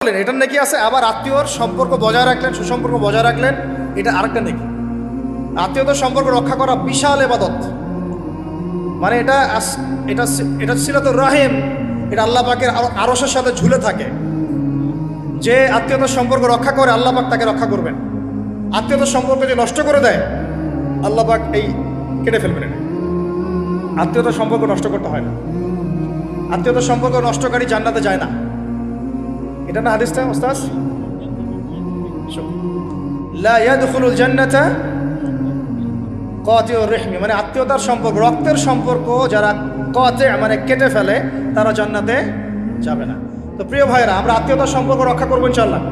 এটার নেকি আছে। আবার আত্মীয়র সম্পর্ক বজায় রাখলেন, সুসম্পর্ক বজায় রাখলেন, এটা আরেকটা নেকি। আত্মীয়তার সম্পর্ক রক্ষা করা বিশাল ইবাদত। মানে এটা এটা এটা সিলাতুর রাহিম, এটা আল্লাহ পাকের আরশের সাথে ঝুলে থাকে। যে আত্মীয়তার সম্পর্ক রক্ষা করে আল্লাহ পাক তাকে রক্ষা করবেন। আত্মীয়তার সম্পর্ক যে নষ্ট করে দেয় আল্লাহ পাক এই কেটে ফেলবেন। আত্মীয়তার সম্পর্ক নষ্ট করতে হয় না। আত্মীয়তার সম্পর্ক নষ্টকারী জান্নাতে যায় না। এটা না হাদিসটা ওস্তাদ, লা ইয়াদখুলুল জান্নাতা কাতিউর রহমি, মানে আত্মীয়তার সম্পর্ক, রক্তের সম্পর্ক যারা কাতি মানে কেটে ফেলে তারা জান্নাতে যাবে না। তো প্রিয় ভাইরা, আমরা আত্মীয়তার সম্পর্ক রক্ষা করবো ইনশাআল্লাহ।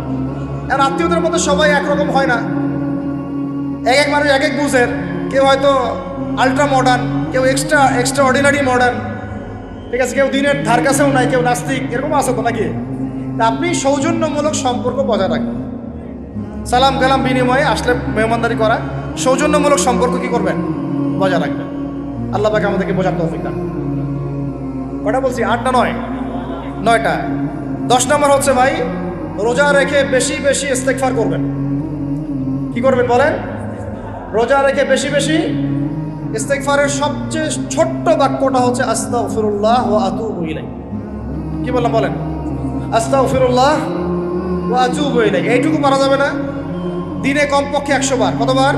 আর আত্মীয়তার মধ্যে সবাই একরকম হয় না। এক এক মানুষ এক এক বুঝের। কেউ হয়তো আলট্রা মডার্ন, কেউ এক্সট্রা অর্ডিনারি মডার্ন, ঠিক আছে, কেউ দিনের ধার কাছেও নাই, কেউ নাস্তিক, এরকম আছে তো নাকি? তা আপনি সৌজন্যমূলক সম্পর্ক বজায় রাখবেন। সালাম কালাম বিনিময়ে আসলে মেহমানদারি করা, সৌজন্যমূলক সম্পর্ক কি করবেন? বজায় রাখবেন। আল্লাহ পাক আমাদেরকে বোঝার তৌফিক দান। কটা বলছি? 8 না 9? 9টা। 10 নম্বর হচ্ছে ভাই, রোজা রেখে বেশি বেশি ইস্তেগফার করবেন। কি করবেন বলেন? রোজা রেখে বেশি বেশি ইস্তেগফারের সবচেয়ে ছোট্ট বাক্যটা হচ্ছে আস্তাগফিরুল্লাহ ওয়া আতুবু ইলাইহি। কি বললাম বলেন? আস্তাগফিরুল্লাহ ওয়া আতুবু ইলাইহি। এইটুকু পারা যাবে না? দিনে কমপক্ষে 100 বার। কতবার?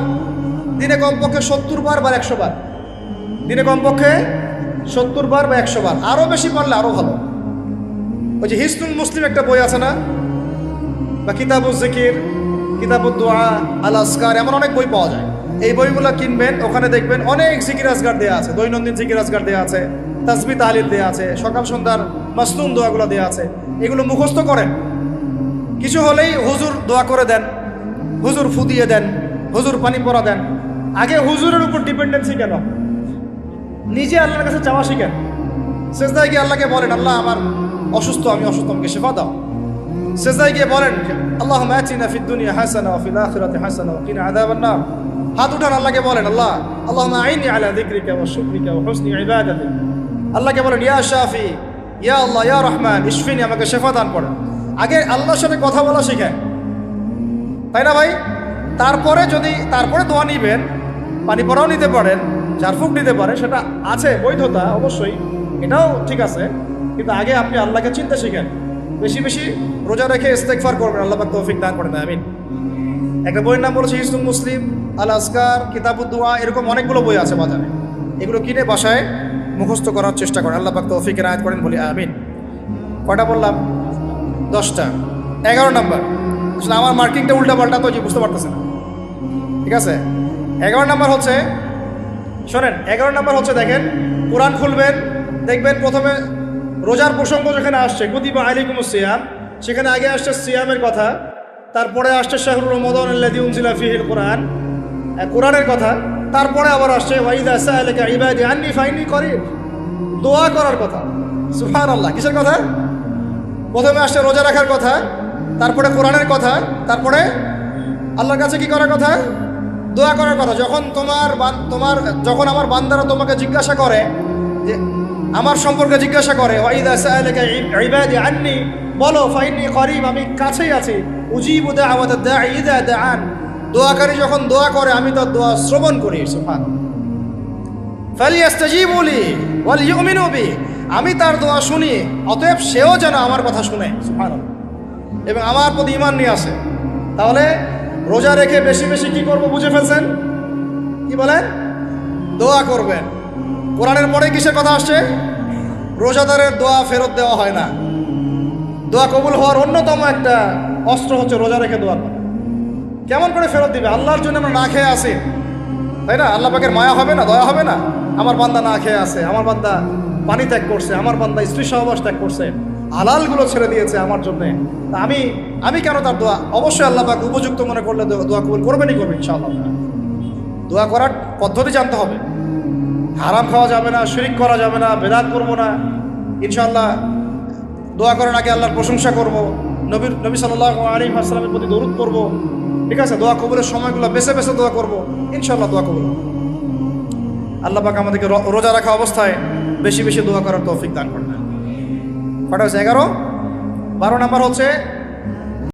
দিনে কমপক্ষে 70 বার বা 100 বার। দিনে কমপক্ষে 70 বার বা 100 বার। আরও বেশি পারলে আরও ভালো। ওই যে হিসনুল মুসলিম একটা বই আছে না, বা কিতাবুজ জিকির, কিতাবুদ দোয়া, আল আসকার, এমন অনেক বই পাওয়া যায়। এই বইগুলো কিনবেন, ওখানে দেখবেন অনেক জিকির আজগার দেওয়া আছে, দৈনন্দিন জিকির আজগার দেওয়া আছে, তাসবিহ তাহলিল দেওয়া আছে, সকাল সন্ধ্যার মাসনুন দোয়াগুলো দেওয়া আছে। এগুলো মুখস্থ করেন। কিছু হলেই হুজুর দোয়া করে দেন, হুজুর ফু দিয়ে দেন, হুজুর পানি পরা দেন। আগে হুজুরের উপর ডিপেন্ডেন্সি কেন? নিজে আল্লাহর কাছে চাওয়া শিখেন। সেজদায় গিয়ে আল্লাহকে বলেন, আল্লাহ আমার অসুস্থ, আমি অসুস্থ, আমাকে শেফা দাও। সেজদায় গিয়ে বলেন, আল্লাহুম্মা আতিনা ফিদ দুনিয়া হাসানা ওয়া ফিল আখিরাতি হাসানা ওয়া কিনা আযাবান নার। হাত উঠান, আল্লাহকে বলেন, আল্লাহ আল্লাহুম্মা আইনি আলা যিকরিকা ওয়া শুকরিকা ওয়া হুসনি ইবাদাতিক। আল্লাহকে বলেন, ইয়া শাফি, ইয়া আল্লাহ, ইয়া রহমান, ইশফিনি, আমাকে শেফা দান করেন। আগে আল্লাহর সাথে কথা বলা শিখেন, তাই না ভাই? তারপরে দোয়া নিবেন, পানি পরাও নিতে পারেন, ঝাড়ফুঁক নিতে পারেন, সেটা আছে বৈধতা অবশ্যই, এটাও ঠিক আছে। কিন্তু আগে আপনি আল্লাহকে চিনতে শিখেন। বেশি বেশি রোজা রেখে ইস্তেগফার করবেন। আল্লাহ পাক তৌফিক দান করেন, আমিন। একটা বইয়ের নাম বলেছে হিসনুল মুসলিম, আল আসকার, কিতাবুদ দোয়া, এরকম অনেকগুলো বই আছে বাজারে। এগুলো কিনে বাসায় মুখস্থ করার চেষ্টা করেন। আল্লাহ পাক তৌফিকের আয়াত করেন, বলি আমিন। কয়টা বললাম? 10টা। 11 নম্বর, আসলে আমার মার্কিংটা উল্টা পাল্টা তো যে বুঝতে পারতেছে না, ঠিক আছে? 11 নম্বর হচ্ছে, শোনেন, 11 নম্বর হচ্ছে, দেখেন, কোরআন খুলবেন, দেখবেন প্রথমে রোজার প্রসঙ্গ যেখানে আসছে, কুতিবা আলাইকুমুস সিয়াম, সেখানে আগে আসছে সিয়ামের কথা, তারপরে আসছে শাহরুর রমাদান আল্লাযী উনজিলা ফীহিল কুরআন, কোরআনের কথা, তারপরে আবার আসছে ওয়া ইযা সাআলাকা ইবাদি আন্নী ফাইন্নী করিব, দোয়া করার কথা। সুবহানাল্লাহ। কিসের কথা? প্রথমে আসছে রোজা রাখার কথা, তারপরে কোরআনের কথা, তারপরে আল্লাহর কাছে কি করার কথা? দোয়া করার কথা। যখন আমার বান্দারা তোমাকে জিজ্ঞাসা করে, যে আমার সম্পর্কে জিজ্ঞাসা করে, ওয়া ইযা সাআলাকা ইবাদি আন্নী, বলো ফাইন্নী করিব, আমি কাছেই আছি, উজিবু দাওয়াতাদ দাঈ ইযা দাআন, দোয়াকারী যখন দোয়া করে আমি তার দোয়া শ্রবণ করি। সুবহানাল্লাহ। ফালিয়াস্তাজিবু লি ওয়াল ইউমিনু বি, আমি তার দোয়া শুনি, অতএব সেও যেন আমার কথা শুনে। সুবহানাল্লাহ। এবং আমার প্রতি ঈমান নিয়ে আসে। তাহলে রোজা রেখে বেশি বেশি কি করব বুঝে ফেলছেন? কি বলেন? দোয়া করবেন। কোরআনের পরে কিসের কথা আসছে? রোজাদারের দোয়া ফেরত দেওয়া হয় না। দোয়া কবুল হওয়ার অন্যতম একটা অস্ত্র হচ্ছে রোজা রেখে দোয়া করা। কেমন করে ফেরত দিবে? আল্লাহর জন্য আমরা না খেয়ে আসি, তাই না? আল্লাহ পাকের মায়া হবে না, দয়া হবে না? আমার বান্দা না খেয়ে আছে, আমার বান্দা পানি ত্যাগ করছে, আমার বান্দা স্ত্রী সহবাস ত্যাগ করছে, হালালগুলো ছেড়ে দিয়েছে আমার জন্যে, তা আমি কেন তার দোয়া? অবশ্যই আল্লাহ পাক উপযুক্ত মনে করলে দোয়া কবুল করবেনই করবেন ইনশাআল্লাহ। দোয়া করার পদ্ধতি জানতে হবে। হারাম খাওয়া যাবে না, শিরক করা যাবে না, বেদাত করবো না ইনশাআল্লাহ। দোয়া করার আগে আল্লাহর প্রশংসা করব, নবী সাল্লাল্লাহু আলাইহি ওয়াসাল্লামের প্রতি দরুদ করব, ঠিক আছে? দোয়া কবুলের সময়গুলো বেছে বেছে দোয়া করব, ইনশাআল্লাহ দোয়া কবুল। আল্লাহ পাক আমাদেরকে রোজা রাখা অবস্থায় বেশি বেশি দোয়া করার তৌফিক দান করেন। কটা হচ্ছে? 11। 12 নম্বর হচ্ছে